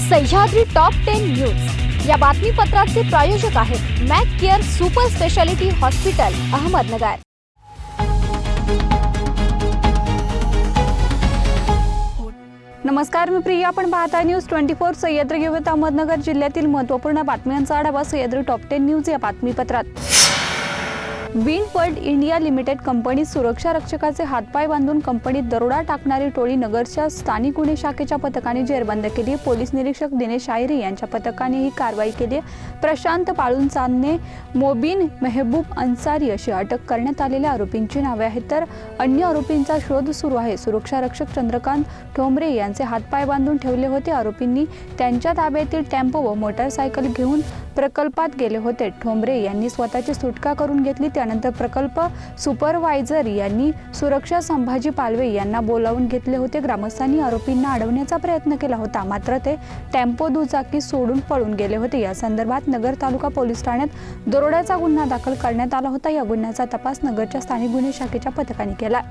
Sahyadri top 10 news या बातमीपत्राचे प्रायोजक आहेत Mac Care super speciality hospital Ahmednagar. नमस्कार, मी प्रिया। आपण पाहता न्यूज 24 सह्याद्री घेऊन अहमदनगर जिल्ह्यातील महत्त्वपूर्ण बातम्यांचा आढावा सह्याद्री टॉप 10 न्यूज या बातमीपत्रात। विंडवर्ल्ड इंडिया लिमिटेड कंपनीत सुरक्षा रक्षकाचे हातपाय बांधून कंपनीत दरोडा टाकणारी टोळी नगरच्या स्थानिक गुन्हे शाखेच्या पथकाने जेरबंद केली। पोलीस निरीक्षक दिनेश आयरे यांच्या पथकाने ही कारवाई केली। प्रशांत पाळून चांदणे, मोबिन मेहबूब अन्सारी अशी अटक करण्यात आलेल्या आरोपींची नावे आहेत, तर अन्य आरोपींचा शोध सुरू आहे। सुरक्षा रक्षक चंद्रकांत ठोंबरे यांचे हातपाय बांधून ठेवले होते। आरोपींनी त्यांच्या ताब्यातील टेम्पो व मोटारसायकल घेऊन प्रकल्पात गेले होते। ठोंबरे यांनी स्वतःची सुटका करून घेतली। त्यानंतर प्रकल्प सुपरवायझर यांनी सुरक्षा संभाजी पालवे यांना बोलावून घेतले होते। ग्रामस्थांनी आरोपींना अडवण्याचा प्रयत्न केला होता, मात्र ते टेम्पो दुचाकी सोडून पळून गेले होते। या संदर्भात नगर तालुका पोलीस ठाण्यात दरोड्याचा गुन्हा दाखल करण्यात आला होता। या गुन्ह्याचा तपास नगरच्या स्थानिक गुन्हे शाखेच्या पथकाने केला।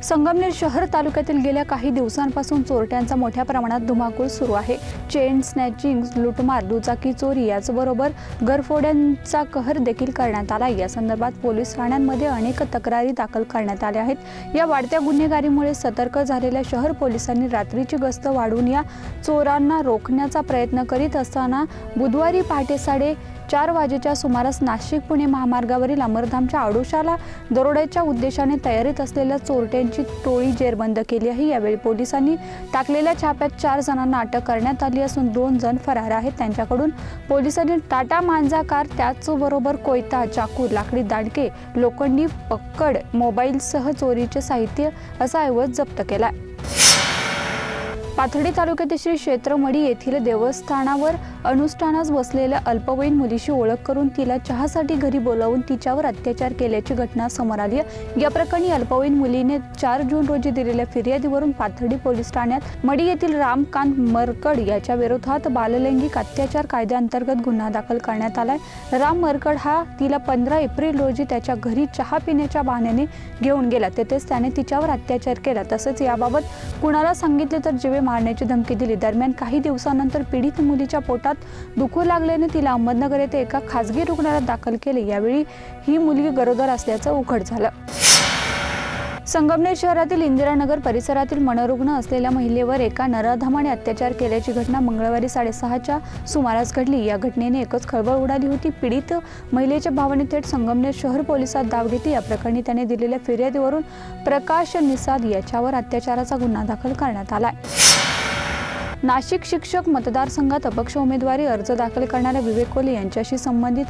संगमनेर शहर तालुक्यातील गेल्या काही दिवसांपासून चोरट्यांचा मोठ्या प्रमाणात धुमाकूळ सुरू आहे। चेन स्नॅचिंग, लुटमार, दुचाकी चोरी याचबरोबर घरफोड्यांचा कहर देखील करण्यात आला। या संदर्भात पोलीस ठाण्यांमध्ये अनेक तक्रारी दाखल करण्यात आल्या आहेत। या वाढत्या गुन्हेगारीमुळे सतर्क झालेल्या शहर पोलिसांनी रात्रीची गस्त वाढवून या चोरांना रोखण्याचा प्रयत्न करीत असताना बुधवारी पहाटे 4:30 वाजेच्या सुमारास नाशिक पुणे महामार्गावरील अमरधामच्या आडोशाला दरोड्याच्या उद्देशाने तयारीत असलेल्या चोरट्यांची टोळी जेरबंद केली आहे। यावेळी पोलिसांनी टाकलेल्या छाप्यात 4 जणांना अटक करण्यात आली असून 2 जण फरार आहेत। त्यांच्याकडून पोलिसांनी टाटा मांजा कार, त्याचबरोबर कोयता, चाकू, लाकडी दांडके, लोखंडी पक्कड, मोबाईलसह चोरीचे साहित्य असा ऐवज जप्त केला। पाथर्डी तालुक्यातील श्री क्षेत्रमडी येथील देवस्थानावर अनुष्ठानास बसलेल्या अल्पवयीन मुलीशी ओळख करून तिला चहासाठी घरी बोलावून तिच्यावर अत्याचार केल्याची घटना समोर आली आहे। या प्रकरणी अल्पवयीन मुलीने 4 जून रोजी दिलेल्या फिर्यादीवरून पाथर्डी पोलीस ठाण्यात मडी येथील रामकांत मरकड याच्या विरोधात बाललैंगिक अत्याचार कायद्याअंतर्गत गुन्हा दाखल करण्यात आलाय। राम मरकड हा तिला 15 एप्रिल रोजी त्याच्या घरी चहा पिण्याच्या बहाण्याने घेऊन गेला। तेथेच त्याने तिच्यावर अत्याचार केला, तसेच याबाबत कुणाला सांगितले तर जीवे मारण्याची धमकी दिली। दरम्यान काही दिवसानंतर पीडित मुलीच्या पोटात दुखू लागल्याने तिला अहमदनगर येथे एका खासगी रुग्णालयात दाखल केले। यावेळी ही मुलगी गरोदर असल्याचं उघड झालं। संगमनेर शहरातील इंदिरानगर परिसरातील मनोरुग्ण असलेल्या महिलेवर एका नराधमाने अत्याचार केल्याची घटना मंगळवारी 6:30च्या सुमारास घडली। या घटनेने एकच खळबळ उडाली होती। पीडित महिलेच्या भावाने थेट संगमनेर शहर पोलिसात धाव घेतली। या प्रकरणी त्याने दिलेल्या फिर्यादीवरून प्रकाश निसाद याच्यावर अत्याचाराचा गुन्हा दाखल करण्यात आला। नाशिक शिक्षक मतदारसंघात अपक्ष उमेदवारी अर्ज दाखल करणाऱ्या विवेक कोले यांच्याशी संबंधित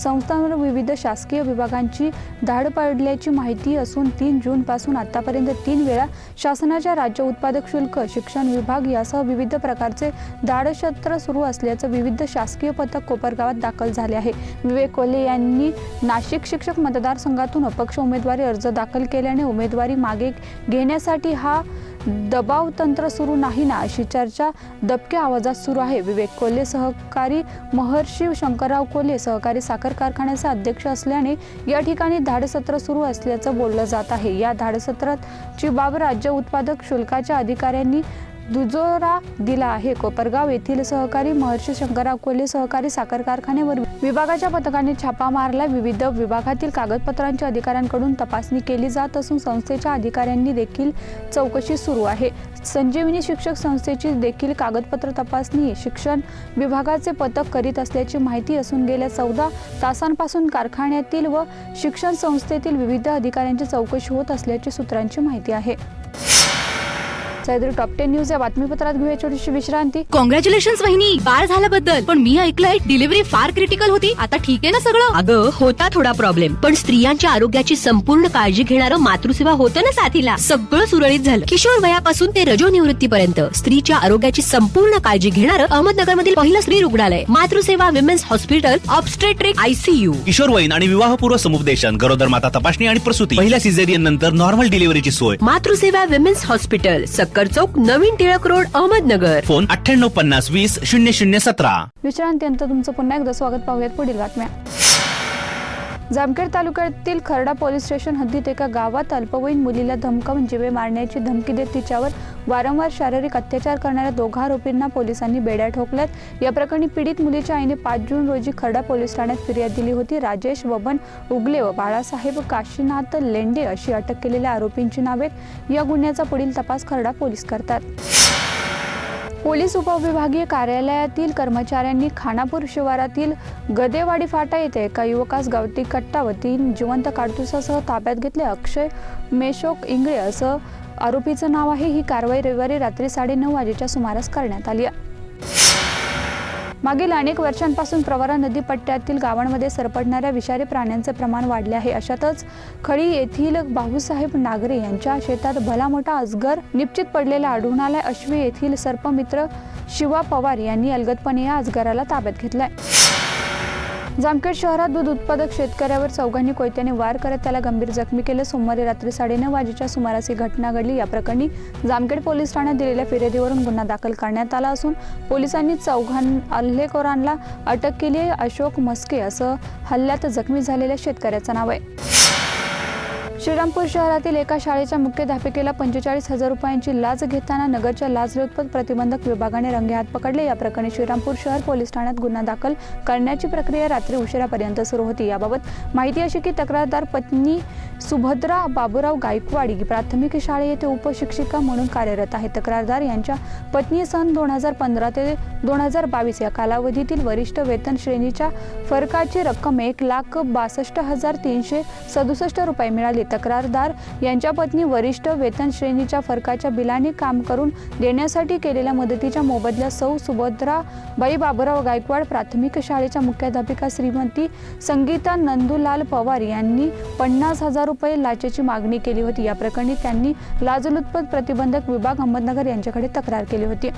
संस्थांवर विविध शासकीय विभागांची धाड पडल्याची माहिती असून 3 जून पासून आतापर्यंत 3 वेळा शासनाच्या राज्य उत्पादक शुल्क, शिक्षण विभाग यासह विविध प्रकारचे धाडसत्र सुरू असल्याचं विविध शासकीय पथक कोपरगावात दाखल झाले आहे। विवेक कोले यांनी नाशिक शिक्षक मतदारसंघातून अपक्ष उमेदवारी अर्ज दाखल केल्याने उमेदवारी मागे घेण्यासाठी हा दबाव तंत्र सुरू नाही ना, अशी चर्चा दबक्या आवाजात सुरू आहे। विवेक कोल्हे सहकारी महर्षी शंकरराव कोल्हे सहकारी साखर कारखान्याचे अध्यक्ष असल्याने या ठिकाणी धाडसत्र सुरू असल्याचं बोललं जात आहे। या धाडसत्राची बाब राज्य उत्पादक शुल्काच्या अधिकाऱ्यांनी दुजोरा दिला आहे। कोपरगाव येथील सहकारी महर्षी शंकरराव कोल्हे सहकारी साखर कारखान्यावर विभागाच्या पथकाने छापा मारला। विविध विभागातील कागदपत्रांची अधिकाऱ्यांकडून तपासणी केली जात असून संस्थेच्या अधिकाऱ्यांनी देखील चौकशी सुरू आहे। संजीवनी शिक्षक संस्थेची देखील कागदपत्र तपासणी शिक्षण विभागाचे पथक करीत असल्याची माहिती असून गेल्या 14 तासांपासून कारखान्यातील व शिक्षण संस्थेतील विविध अधिकाऱ्यांची चौकशी होत असल्याची सूत्रांची माहिती आहे। सह्याद्री टॉप 10 न्यूज या बातमीपत्रात घेऊया छोटीशी विश्रांती। कॉंग्रॅच्युलेशन्स वहिनी, बाळ झाल्याबद्दल। पण मी ऐकलंय डिलिव्हरी फार क्रिटिकल होती। आता ठीक आहे ना सगळं? अगं होता थोडा प्रॉब्लेम, पण स्त्रियांच्या आरोग्याची संपूर्ण काळजी घेणारं मातृसेवा होतं ना साथीला। सगळं सुरळीत झालं। किशोर वयापासून ते रजोनिवृत्तीपर्यंत स्त्रीच्या आरोग्याची संपूर्ण काळजी घेणारं अहमदनगर मधील पहिलं स्त्री रुग्णालय Matruseva women's hospital, obstetric, ICU, किशोरवयीन आणि विवाहपूर्व समुपदेशन, गरोदर माता तपासणी आणि प्रसूती, पहिल्या सिझेरियन नंतर नॉर्मल डिलिव्हरीची सोय। मातृसेवा विमेन्स हॉस्पिटल, सक्कर चौक, नवीन टिळक रोड, अहमदनगर। फोन 9850200017। विश्रांतीनंतर तुमचं पुन्हा एकदा स्वागत। पाहूयात पुढील बातम्या। जामखेड तालुक्यातील खर्डा पोलीस स्टेशन हद्दीत एका गावात अल्पवयीन मुलीला धमकावून जीवे मारण्याची धमकी देत तिच्यावर वारंवार शारीरिक अत्याचार करणाऱ्या दोघा आरोपींना पोलिसांनी बेड्या ठोकल्यात। या प्रकरणी पीडित मुलीच्या आईने 5 जून रोजी खर्डा पोलीस ठाण्यात फिर्याद दिली होती। राजेश बबन उगले व बाळासाहेब काशीनाथ लेंडे अशी अटक केलेल्या आरोपींची नावे या गुन्ह्याचा पुढील तपास खर्डा पोलीस करतात। पोलीस उपविभागीय कार्यालयातील कर्मचाऱ्यांनी खानापूर शिवारातील गदेवाडी फाटा येथे एका युवकास गावठी कट्टा व 3 जिवंत काडतुसासह ताब्यात घेतले। अक्षय मेशोक इंगळे असं आरोपीचं नाव आहे। ही कारवाई रविवारी रात्री 9:30 वाजेच्या सुमारास करण्यात आली। मागील अनेक वर्षांपासून प्रवरा नदी पट्ट्यातील गावांमध्ये सरपटणाऱ्या विषारी प्राण्यांचे प्रमाण वाढले आहे। अशातच खडी येथील भाऊसाहेब नागरे यांच्या शेतात भला मोठा अजगर निश्चित पडलेला आढळून आलाय। अश्वी येथील सर्पमित्र शिवा पवार यांनी अलगदपणे या अजगराला ताब्यात घेतलाय। जामखेड शहरात दूध उत्पादक शेतकऱ्यावर चौघांनी कोयत्याने वार करत त्याला गंभीर जखमी केले। सोमवारी रात्री 9:30 वाजेच्या सुमारास ही घटना घडली। या प्रकरणी जामखेड पोलीस ठाण्यात दिलेल्या फिर्यादीवरून गुन्हा दाखल करण्यात आला असून पोलिसांनी हल्लेखोरांना अटक केली आहे। अशोक मस्के असं हल्ल्यात जखमी झालेल्या शेतकऱ्याचं नाव आहे। श्रीरामपूर शहरातील एका शाळेच्या मुख्याध्यापिकेला 45,000 रुपयांची लाच घेताना नगरच्या लाचलुचपत प्रतिबंधक विभागाने रंगेहात पकडले। या प्रकरणी श्रीरामपूर शहर पोलीस ठाण्यात गुन्हा दाखल करण्याची प्रक्रिया रात्री उशिरापर्यंत सुरू होती। याबाबत माहिती अशी की तक्रारदार पत्नी सुभद्रा बाबूराव गायकवाड ही प्राथमिक शाळे येथे उपशिक्षिका म्हणून कार्यरत आहे। तक्रारदार यांच्या पत्नी सन 2015 ते 2022 या कालावधीतील वरिष्ठ वेतन श्रेणीच्या फरकाची रक्कम 1,62,367 रुपये मिळाली। तक्रारदार यांच्या पत्नी वरिष्ठ वेतन श्रेणीच्या फरकाच्या बिलाने काम करून देण्यासाठी केलेल्या मदतीच्या मोबदल्यात सौ सुभद्राबाई बाबूराव गायकवाड प्राथमिक शाळेच्या मुख्याध्यापिका श्रीमती संगीता नंदूलाल पवार यांनी 50,000 रुपये लाचेची मागणी केली होती। या प्रकरणी त्यांनी लाचलुचपत प्रतिबंधक विभाग अहमदनगर यांच्याकडे तक्रार केली होती।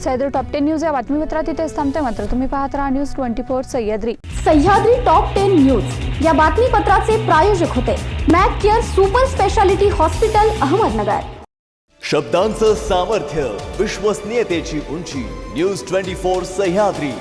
सह्याद्री टॉप 10 न्यूज या बातमीपत्रात इथेच थांबते, मात्र तुम्ही पाहत राहा news 24 Sahyadri. Sahyadri top 10 news या बातमीपत्राचे प्रायोजक होते Mac Care super speciality hospital Ahmednagar. शब्दांचं सामर्थ्य, विश्वसनीयतेची उंची, न्यूज 24 सह्याद्री।